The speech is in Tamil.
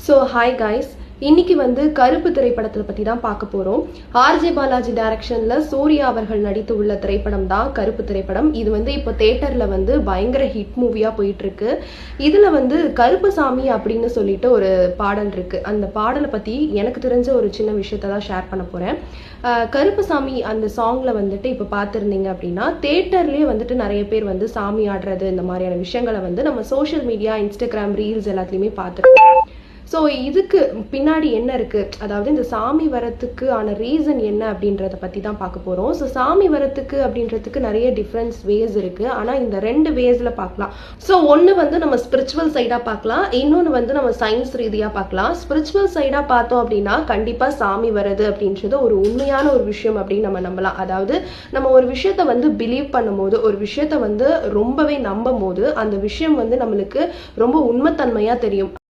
ஸோ ஹாய் கைஸ், இன்னைக்கு வந்து கருப்பு திரைப்படத்தை பற்றி தான் பார்க்க போகிறோம். ஆர்ஜே பாலாஜி டைரக்ஷனில் சூர்யா அவர்கள் நடித்து உள்ள திரைப்படம் தான் கருப்பு திரைப்படம். இது வந்து இப்போ தேட்டரில் வந்து பயங்கர ஹிட் மூவியாக போயிட்டுருக்கு. இதில் வந்து கருப்புசாமி அப்படின்னு சொல்லிட்டு ஒரு பாடல் இருக்குது. அந்த பாடலை பற்றி எனக்கு தெரிஞ்ச ஒரு சின்ன விஷயத்தை தான் ஷேர் பண்ண போகிறேன். கருப்புசாமி அந்த சாங்கில் வந்துட்டு இப்போ பார்த்துருந்தீங்க அப்படின்னா தேட்டர்லேயே வந்துட்டு நிறைய பேர் வந்து சாமி ஆடுறது இந்த மாதிரியான விஷயங்களை வந்து நம்ம சோஷியல் மீடியா, இன்ஸ்டாகிராம் ரீல்ஸ் எல்லாத்துலேயுமே பார்த்துருக்கோம். ஸோ இதுக்கு பின்னாடி என்ன இருக்குது, அதாவது இந்த சாமி வரத்துக்கு ஆன ரீசன் என்ன அப்படின்றத பற்றி தான் பார்க்க போகிறோம். ஸோ சாமி வரத்துக்கு அப்படின்றதுக்கு நிறைய டிஃப்ரெண்ட்ஸ் வேஸ் இருக்குது. ஆனால் இந்த ரெண்டு வேஸில் பார்க்கலாம். ஸோ ஒன்று வந்து நம்ம ஸ்பிரிச்சுவல் சைடாக பார்க்கலாம், இன்னொன்று வந்து நம்ம சயின்ஸ் ரீதியாக பார்க்கலாம். ஸ்பிரிச்சுவல் சைடாக பார்த்தோம் அப்படின்னா கண்டிப்பாக சாமி வருது அப்படின்றது ஒரு உண்மையான ஒரு விஷயம் அப்படின்னு நம்ம நம்பலாம். அதாவது நம்ம ஒரு விஷயத்த வந்து பிலீவ் பண்ணும்போது, ஒரு விஷயத்த வந்து ரொம்பவே நம்பும் போது அந்த விஷயம் வந்து நம்மளுக்கு ரொம்ப உண்மைத்தன்மையாக தெரியும்.